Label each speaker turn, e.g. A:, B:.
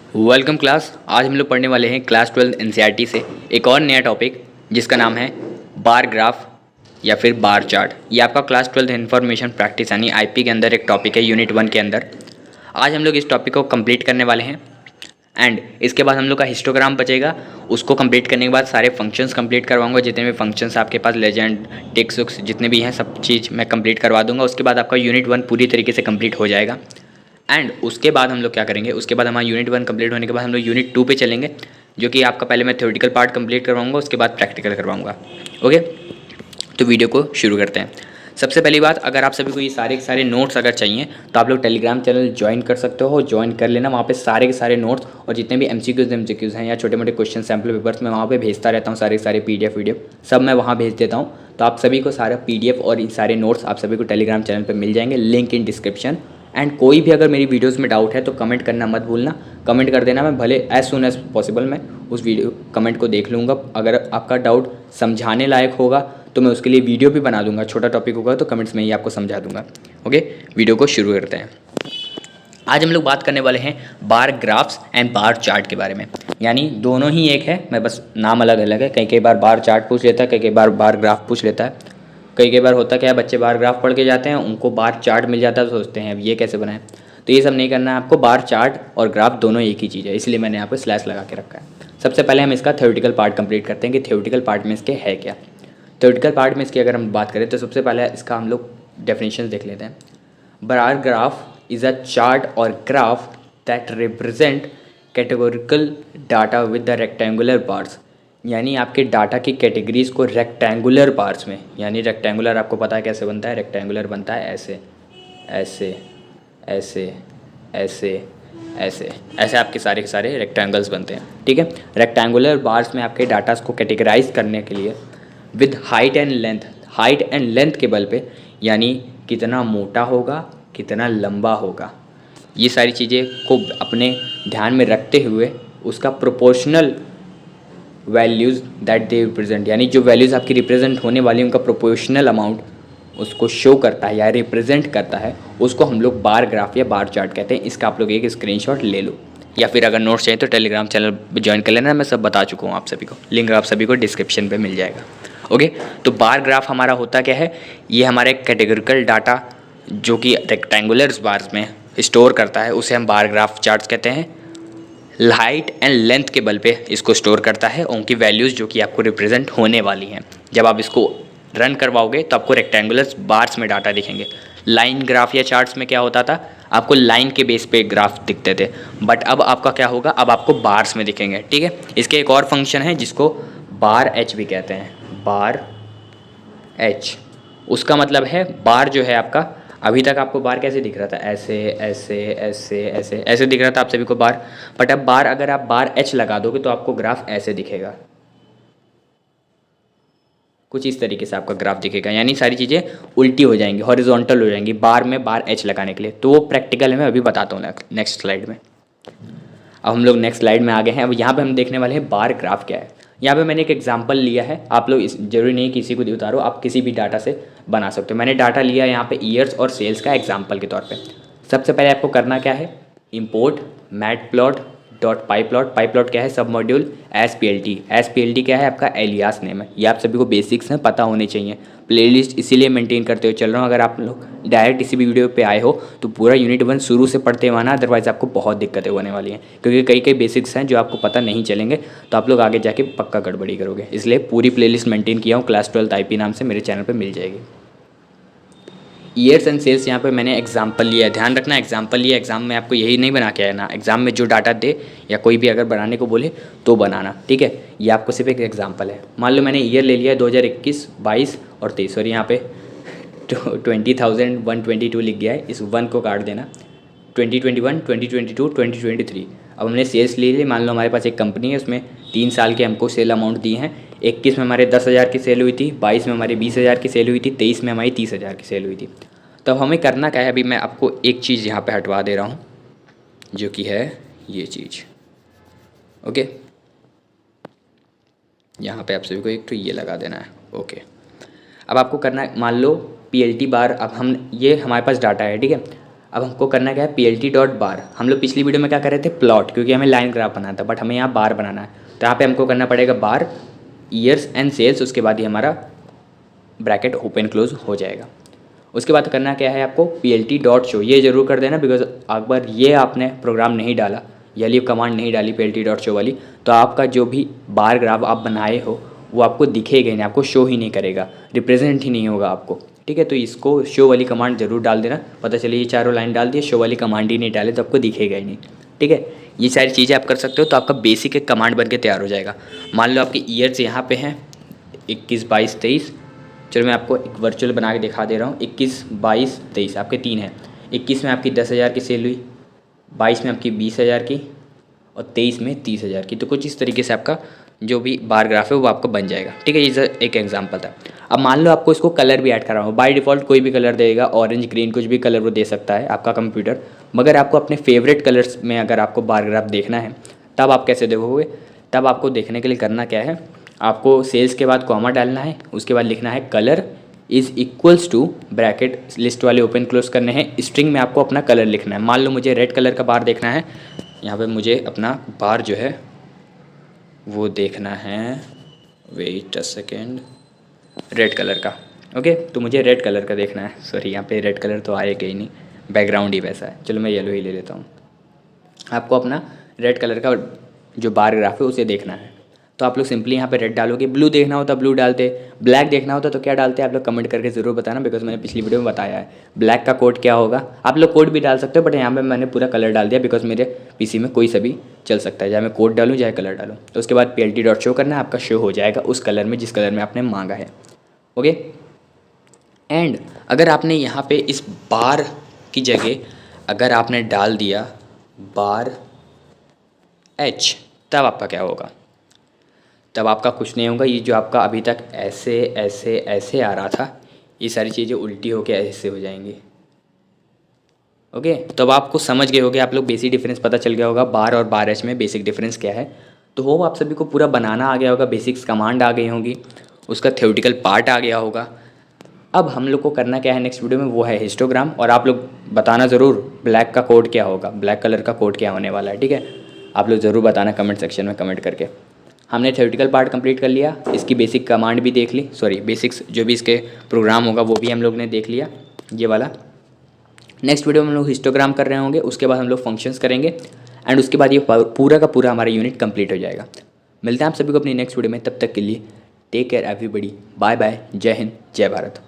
A: Welcome class. आज हम लोग पढ़ने वाले हैं क्लास 12 एनसीईआरटी से एक और नया टॉपिक जिसका नाम है बार ग्राफ या फिर बार चार्ट। ये आपका क्लास 12 इन्फॉर्मेशन प्रैक्टिस यानी आईपी के अंदर एक टॉपिक है, यूनिट 1 के अंदर। आज हम लोग इस टॉपिक को कंप्लीट करने वाले हैं एंड इसके बाद हम लोग का हिस्टोग्राम बचेगा। उसको कंप्लीट करने के बाद सारे फंक्शंस कंप्लीट करवाऊंगा। जितने भी फंक्शंस आपके पास लेजेंड टिक्स उक्स जितने भी हैं सब चीज़ मैं कंप्लीट करवा दूंगा। उसके बाद आपका यूनिट 1 पूरी तरीके से कंप्लीट हो जाएगा। एंड उसके बाद हम लोग क्या करेंगे, उसके बाद हमारा यूनिट 1 कंप्लीट होने के बाद हम लोग यूनिट 2 पे चलेंगे, जो कि आपका पहले मैं थ्योरेटिकल पार्ट कंप्लीट करवाऊंगा, उसके बाद प्रैक्टिकल करवाऊंगा। ओके, तो वीडियो को शुरू करते हैं। सबसे पहली बात, अगर आप सभी को ये सारे के सारे नोट्स अगर चाहिए तो आप लोग टेलीग्राम चैनल ज्वाइन कर सकते हो, ज्वाइन कर लेना। वहाँ पे सारे के सारे नोट्स और जितने भी एमसीक्यूज़ हैं या छोटे मोटे क्वेश्चन सैम्पल पेपर्स मैं वहाँ पे भेजता रहता हूँ। सारे के सारे पीडीएफ वीडियो सब मैं वहाँ भेज देता हूँ। तो आप सभी को सारा पीडीएफ और सारे नोट्स आप सभी को टेलीग्राम चैनल पर मिल जाएंगे, लिंक इन डिस्क्रिप्शन। एंड कोई भी अगर मेरी वीडियोस में डाउट है तो कमेंट करना मत भूलना, कमेंट कर देना। मैं भले एज सुन एज पॉसिबल मैं उस वीडियो कमेंट को देख लूँगा। अगर आपका डाउट समझाने लायक होगा तो मैं उसके लिए वीडियो भी बना दूंगा। छोटा टॉपिक होगा तो कमेंट्स में ही आपको समझा दूंगा। ओके, वीडियो को शुरू करते हैं। आज हम लोग बात करने वाले हैं बार ग्राफ्स एंड बार चार्ट के बारे में। यानी दोनों ही एक है, मैं बस नाम अलग अलग है। कई कई बार बार चार्ट पूछ लेता है, कई कई बार बार ग्राफ पूछ लेता है। कई कई बार होता क्या है, बच्चे बार ग्राफ पढ़ के जाते हैं, उनको बार चार्ट मिल जाता है तो सोचते हैं अब ये कैसे बनाएं। तो ये सब नहीं करना है आपको। बार चार्ट और ग्राफ दोनों एक ही चीज़ है, इसलिए मैंने यहाँ पर स्लैश लगा के रखा है। सबसे पहले हम इसका थ्योरेटिकल पार्ट कंप्लीट करते हैं कि थ्योरेटिकल पार्ट में इसके है क्या। थ्योरेटिकल पार्ट में इसकी अगर हम बात करें तो सबसे पहले इसका हम लोग डेफिनेशन देख लेते हैं। Bar graph is a chart और graph that represent categorical data with the rectangular bars. यानी आपके डाटा की कैटेगरीज को रेक्टेंगुलर बार्स में, यानी रेक्टेंगुलर आपको पता है कैसे बनता है। रेक्टेंगुलर बनता है ऐसे ऐसे ऐसे ऐसे ऐसे ऐसे आपके सारे के सारे रेक्टेंगल्स बनते हैं। ठीक है, रेक्टेंगुलर बार्स में आपके डाटास को कैटेगराइज करने के लिए विद हाइट एंड लेंथ के बल पे, यानी कितना मोटा होगा कितना लंबा होगा, ये सारी चीज़ें को अपने ध्यान में रखते हुए उसका proportional values that they represent, यानी जो वैल्यूज़ आपकी रिप्रेजेंट होने वाली उनका प्रोपोर्शनल अमाउंट उसको शो करता है या रिप्रेजेंट करता है, उसको हम लोग बार ग्राफ या बार चार्ट कहते हैं। इसका आप लोग एक स्क्रीनशॉट ले लो, या फिर अगर नोट्स चाहिए तो टेलीग्राम चैनल ज्वाइन कर लेना। मैं सब बता चुका हूँ आप सभी को, लिंक आप सभी को डिस्क्रिप्शन पे मिल जाएगा। ओके, तो बार ग्राफ हमारा होता क्या है, ये हमारे कैटेगोरिकल डाटा जो कि रेक्टेंगुलर बार्स में स्टोर करता है उसे हम बार ग्राफ चार्ट्स कहते हैं। हाइट एंड लेंथ के बल पे इसको स्टोर करता है, उनकी वैल्यूज़ जो कि आपको रिप्रेजेंट होने वाली हैं। जब आप इसको रन करवाओगे तो आपको रेक्टेंगुलर बार्स में डाटा दिखेंगे। लाइन ग्राफ या चार्ट्स में क्या होता था, आपको लाइन के बेस पे ग्राफ दिखते थे, बट अब आपका क्या होगा, अब आपको बार्स में दिखेंगे। ठीक है, इसके एक और फंक्शन है जिसको बार एच भी कहते हैं। बार एच, उसका मतलब है बार जो है आपका, अभी तक आपको बार कैसे दिख रहा था, ऐसे ऐसे ऐसे ऐसे ऐसे दिख रहा था आप सभी को बार, बट अब बार अगर आप बार एच लगा दोगे तो आपको ग्राफ ऐसे दिखेगा, कुछ इस तरीके से आपका ग्राफ दिखेगा। यानी सारी चीज़ें उल्टी हो जाएंगी, हॉरिजॉन्टल हो जाएंगी बार में बार एच लगाने के लिए। तो वो प्रैक्टिकल है, मैं अभी बताता हूँ नेक्स्ट स्लाइड में। अब हम लोग नेक्स्ट स्लाइड में आ गए हैं। अब यहाँ पे हम देखने वाले हैं बार ग्राफ क्या है। यहाँ पे मैंने एक एग्जांपल लिया है, आप लोग इस जरूरी नहीं किसी को उतारो, आप किसी भी डाटा से बना सकते हो। मैंने डाटा लिया यहाँ पे ईयर्स और सेल्स का एग्जांपल के तौर पे। सबसे पहले आपको करना क्या है, import matplot dot pyplot. Pyplot क्या है, सब module S P L T क्या है, आपका एलियास नेम है। ये आप सभी को बेसिक्स हैं, पता होने चाहिए। प्लेलिस्ट इसीलिए मेंटेन करते हुए चल रहा हूँ। अगर आप लोग डायरेक्ट इसी भी वीडियो पे आए हो तो पूरा यूनिट 1 शुरू से पढ़ते हुए आना, अदरवाइज़ आपको बहुत दिक्कतें होने वाली हैं, क्योंकि कई कई बेसिक्स हैं जो आपको पता नहीं चलेंगे तो आप लोग आगे जाके पक्का गड़बड़ी करोगे। इसलिए पूरी प्लेलिस्ट मेंटेन किया हूँ, क्लास 12 आईपी नाम से मेरे चैनल पर मिल जाएगी। ईयर्स एंड सेल्स यहाँ पे मैंने एग्जाम्पल लिया है, ध्यान रखना एग्जाम्पल लिया। एग्जाम में आपको यही नहीं बना के आना, एग्जाम में जो डाटा दे या कोई भी अगर बनाने को बोले तो बनाना। ठीक है, ये आपको सिर्फ एक एग्जाम्पल है। मान लो मैंने ईयर ले लिया है 2021, 22 और 23 और यहाँ पे 20,122 लिख गया है, इस 1 को काट देना। 2021, 2022, 2023। अब हमने सेल्स ले ली। मान लो हमारे पास एक कंपनी है, उसमें 3 साल के हमको सेल अमाउंट दिए हैं। 21 में हमारे 10,000 की सेल हुई थी, 22 में हमारी 20,000 की सेल हुई थी, 23 में हमारी 30,000 की सेल हुई थी। तो अब हमें करना क्या है, अभी मैं आपको एक चीज़ यहाँ पे हटवा दे रहा हूँ जो कि है ये चीज़। ओके, यहाँ पे आप सभी को एक तो ये लगा देना है। ओके, अब आपको करना है, मान लो पीएलटी बार, अब हम ये हमारे पास डाटा है। ठीक है, अब हमको करना क्या है, PLT डॉट बार। हम लोग पिछली वीडियो में क्या कर रहे थे, प्लॉट, क्योंकि हमें लाइन ग्राफ बनाना था, बट हमें यहाँ बार बनाना है। तो यहाँ पे हमको करना पड़ेगा बार ईयर्स एंड सेल्स, उसके बाद ही हमारा ब्रैकेट ओपन क्लोज हो जाएगा। उसके बाद करना क्या है आपको, PLT डॉट शो, ये जरूर कर देना, बिकॉज अगर ये आपने प्रोग्राम नहीं डाला, ये कमांड नहीं डाली PLT डॉट शो वाली, तो आपका जो भी बार ग्राफ आप बनाए हो वो आपको दिखेगा ही नहीं, आपको शो ही नहीं करेगा, रिप्रेजेंट ही नहीं होगा आपको। ठीक है, तो इसको शो वाली कमांड जरूर डाल देना। पता चले ये चारों लाइन डाल दिए, शो वाली कमांड ही नहीं डाले तो आपको दिखेगा ही नहीं। ठीक है, ये सारी चीज़ें आप कर सकते हो, तो आपका बेसिक एक कमांड बन के तैयार हो जाएगा। मान लो आपके ईयर्स यहाँ पे हैं 21, 22, 23। चलो मैं आपको एक वर्चुअल बना के दिखा दे रहा हूँ। 21, 22, 23 आपके 3 हैं। 21 में आपकी 10,000 की सेल हुई, 22 में आपकी 20,000 की, और 23 में 30,000 की। तो कुछ इस तरीके से आपका जो भी बार ग्राफ है वो आपका बन जाएगा। ठीक है, ये एक एग्जांपल था। अब मान लो आपको इसको कलर भी ऐड कराना हो, बाय डिफ़ॉल्ट कोई भी कलर देगा, ऑरेंज, ग्रीन, कुछ भी कलर वो दे सकता है आपका कंप्यूटर। मगर आपको अपने फेवरेट कलर्स में अगर आपको बार ग्राफ देखना है, तब आप कैसे देखोगे, तब आपको देखने के लिए करना क्या है, आपको सेल्स के बाद कॉमा डालना है, उसके बाद लिखना है colour is equals to, bracket list वाले ओपन क्लोज करने हैं, स्ट्रिंग में आपको अपना कलर लिखना है। मान लो मुझे रेड कलर का बार देखना है, यहाँ पे मुझे अपना बार जो है वो देखना है, wait a second, red colour का। ओके, तो मुझे रेड कलर का देखना है। सॉरी, यहाँ पे रेड कलर तो आएगा ही नहीं, बैकग्राउंड ही वैसा है। चलो मैं येलो ही ले लेता हूँ। आपको अपना रेड कलर का जो बार ग्राफ है उसे देखना है, तो आप लोग सिंपली यहाँ पे रेड डालोगे। ब्लू देखना होता ब्लू डालते, ब्लैक देखना होता तो क्या डालते आप लोग कमेंट करके ज़रूर बताना, बिकॉज मैंने पिछली वीडियो में बताया है ब्लैक का कोड क्या होगा। आप लोग कोड भी डाल सकते हो, बट यहाँ पे मैंने पूरा कलर डाल दिया, बिकॉज मेरे पीसी में कोई सा भी चल सकता है, चाहे मैं कोड डालूँ चाहे कलर डालूँ। तो उसके बाद PLT डॉट शो करना है, आपका शो हो जाएगा उस कलर में जिस कलर में आपने मांगा है। ओके, एंड अगर आपने यहाँ पे इस बार की जगह अगर आपने डाल दिया बार H, तब आपका क्या होगा, तब आपका कुछ नहीं होगा। ये जो आपका अभी तक ऐसे ऐसे ऐसे आ रहा था, ये सारी चीज़ें उल्टी होकर ऐसे हो जाएंगी। ओके, तो अब आपको समझ गए होगे, आप लोग बेसिक डिफरेंस पता चल गया होगा बार और बार एच में बेसिक डिफरेंस क्या है। तो होप आप सभी को पूरा बनाना आ गया होगा, बेसिक्स कमांड आ गई होंगी, उसका थ्योरेटिकल पार्ट आ गया होगा। अब हम लोग को करना क्या है नेक्स्ट वीडियो में, वो है हिस्टोग्राम। और आप लोग बताना ज़रूर ब्लैक का कोड क्या होगा, ब्लैक कलर का कोड क्या होने वाला है। ठीक है, आप लोग ज़रूर बताना कमेंट सेक्शन में कमेंट करके। हमने थ्योरेटिकल पार्ट कंप्लीट कर लिया, इसकी बेसिक कमांड भी देख ली, सॉरी बेसिक्स जो भी इसके प्रोग्राम होगा वो भी हम लोग ने देख लिया, ये वाला। नेक्स्ट वीडियो में हम लोग हिस्टोग्राम कर रहे होंगे, उसके बाद हम लोग फंक्शंस करेंगे, एंड उसके बाद ये पूरा का पूरा हमारा यूनिट कंप्लीट हो जाएगा। मिलते हैं आप सभी को अपनी नेक्स्ट वीडियो में, तब तक के लिए take care everybody, bye bye, Jai Hind, जय भारत।